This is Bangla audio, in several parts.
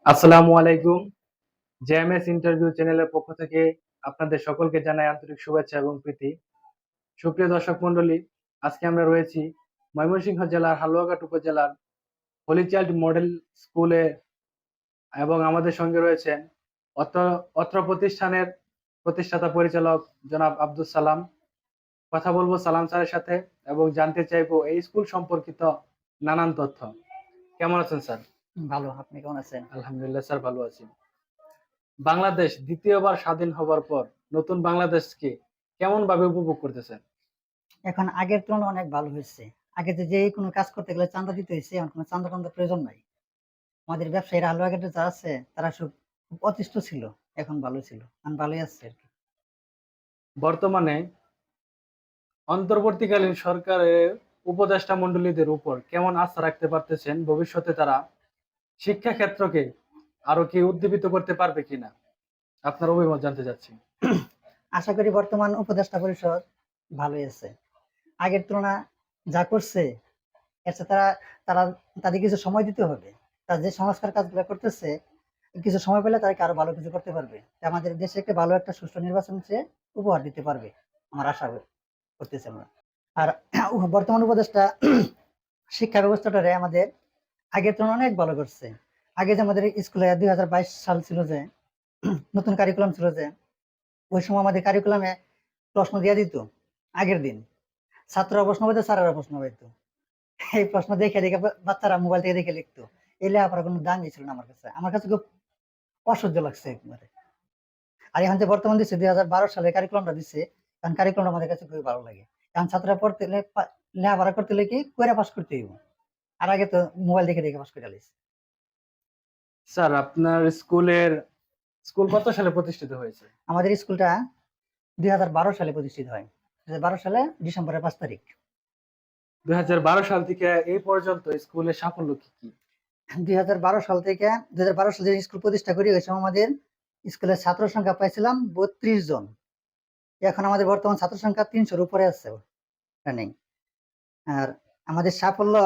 আসসালামু আলাইকুম। জেএমএস ইন্টারভিউ চ্যানেলের পক্ষ থেকে আপনাদের সকলকে জানাই আন্তরিক শুভেচ্ছা এবং প্রীতি। সুপ্রিয় দর্শক মণ্ডলী, আজকে আমরা রয়েছি ময়মনসিংহ জেলার হালুয়াঘাট উপজেলার হলি চাইল্ড মডেল স্কুলে এবং আমাদের সঙ্গে রয়েছেন অত্র অত্র প্রতিষ্ঠানের প্রতিষ্ঠাতা পরিচালক জনাব আব্দুল সালাম। কথা বলবো সালাম স্যারের সাথে এবং জানতে চাইবো এই স্কুল সম্পর্কিত নানান তথ্য। কেমন আছেন স্যার? ভালো, আপনি কেমন আছেন? আলহামদুলিল্লাহ স্যার, ভালো আছি। বাংলাদেশ দ্বিতীয়বার স্বাধীন হবার পর নতুন বাংলাদেশকে কেমন ভাবে উপভোগ করতেছেন? এখন আগের তুলনায় অনেক ভালো হয়েছে। আগে যে কোনো কাজ করতে গেলে চাঁদা দিতে হয়েছে, এখন কোনো চাঁদা টান্দার প্রয়োজন নাই। আমাদের ব্যবসায়ীরা হালুয়াঘাটে যারা আছে তারা খুব অতিষ্ঠ ছিল, এখন ভালো ছিল, এখন ভালোই আছে আর কি। বর্তমানে অন্তর্বর্তীকালীন সরকারের উপদেষ্টা মণ্ডলীদের উপর কেমন আস্থা রাখতে পারতেছেন? ভবিষ্যতে তারা শিক্ষা ক্ষেত্রকে আরো কি উদ্দীপিত করতে পারবে কিনা, আপনার অভিমত জানতে চাচ্ছি। আশা করি বর্তমান উপদেষ্টা পরিষদ ভালোই আছে। আগের তুলনা যা করছে এর চেয়ে তারা তাদের কিছু সময় দিতে হবে। তারা যে সংস্কার কাজগুলো করতেছে, কিছু সময় পেলে তাদেরকে আরো ভালো কিছু করতে পারবে। আমাদের দেশে একটা ভালো একটা সুষ্ঠু নির্বাচন সে উপহার দিতে পারবে, আমার আশা করতেছি আমরা। আর বর্তমান উপদেষ্টা শিক্ষা ব্যবস্থাটারে আমাদের আগের তুলনায় অনেক ভালো করছে। আগে যে আমাদের স্কুলে 2022 সাল ছিল, যে নতুন কারিকুলাম ছিল, যে ওই সময় আমাদের কারিকুলামে প্রশ্ন দিয়ে দিত আগের দিন। ছাত্ররা প্রশ্ন পাইতো, স্যারেরা প্রশ্ন পাইতো। এই প্রশ্ন দেখে দেখে বাচ্চারা মোবাইল থেকে দেখে লিখতো। এই লেখাপড়ার কোনো দামই ছিল না আমার কাছে খুব অসহ্য লাগছে একবারে। আর এখন যে বর্তমান দিচ্ছে 2012 সালে কারিকুলামটা দিচ্ছে, কারণ কারিকুলামটা আমাদের কাছে খুবই ভালো লাগে। কারণ ছাত্ররা পড়তে লেখাপড়া করতে হলে কি করে পাস করতে হইব। আর আগে তো মোবাইল দেখে দেখে পাস করে আলিস। স্যার, আপনার স্কুল কত সালে প্রতিষ্ঠিত হয়েছে? আমাদের স্কুলটা 2012 সালে প্রতিষ্ঠিত হয়। 2012 সালে ডিসেম্বরের 5 তারিখ। 2012 সাল থেকে এই পর্যন্ত স্কুলের সাফল্য কি কি? 2012 সাল থেকে 2012 সালে যে স্কুল প্রতিষ্ঠা করি, ওই সময় আমাদের স্কুলের ছাত্র সংখ্যা পাইছিলাম 32 জন। এখন আমাদের বর্তমান ছাত্র সংখ্যা 300-র উপরে আছে রানিং। আর আমাদের সাফল্য,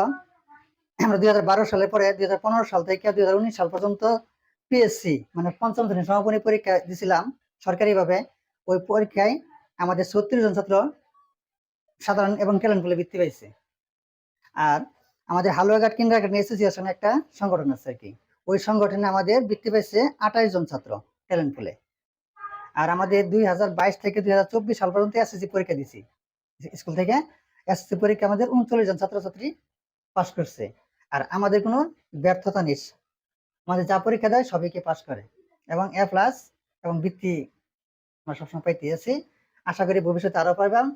আমরা 2012 সালে পরে 2015 সাল থেকে 2019 সাল পর্যন্ত পিএসসি মানে পঞ্চম শ্রেণীর সমাপনী পরীক্ষা দিছিলাম সরকারিভাবে। ওই পরীক্ষায় আমাদের 36 জন ছাত্র সাধারণ এবং ট্যালেন্ট বলে বৃত্তি পাইছে। আর আমাদের হালুয়াঘাট কিন্ডারগার্টেন অ্যাসোসিয়েশন একটা সংগঠন আছে আর কি, ওই সংগঠনে আমাদের বৃত্তি পাইছে 28 জন ছাত্র ট্যালেন্ট বলে। আর আমাদের 2022 থেকে 2024 সাল পর্যন্ত এসএসসি পরীক্ষা দিছি স্কুল থেকে। এসএসসি পরীক্ষা আমাদের 39 জন ছাত্রছাত্রী পাস করছে। আর আমাদের কোনো ব্যর্থতা নেই, আমাদের যা পরীক্ষা দেয় সবাইকে পাস করে এবং A+ এবং বৃত্তি আমরা সবসময় পাইতে আছি। আশা করি ভবিষ্যতে আরো পাইবাম।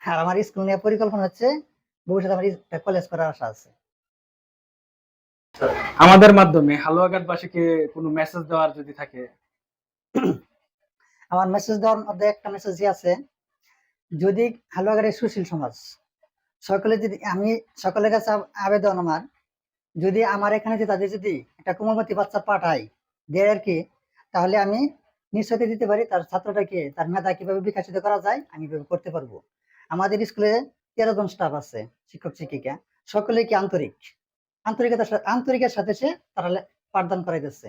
আর আমার স্কুল নিয়ে পরিকল্পনা হচ্ছে ভবিষ্যতে আমার কলেজ করার আশা আছে। আমাদের মাধ্যমে হালুয়াঘাটবাসীকে কোনো মেসেজ দেওয়ার যদি থাকে। আমার মেসেজ দেওয়ার মধ্যে একটা মেসেজ আছে, যদি হালুয়াঘাটের সুশীল সমাজ সকলে যদি, আমি সকলের কাছে আবেদন আমার, যদি আমার এখানে যে তাদের যদি একটা কোমলমতি বাচ্চা পাঠাই দেয় আর কি, তাহলে আমি নিশ্চয়তা দিতে পারি তার ছাত্রটাকে, তার মেধা কিভাবে বিকশিত করা যায় আমি করতে পারবো। আমাদের স্কুলে 13 জন স্টাফ আছে, শিক্ষক শিক্ষিকা, সকলে কি আন্তরিকের সাথে সে তারা পাঠদান করাইতেছে।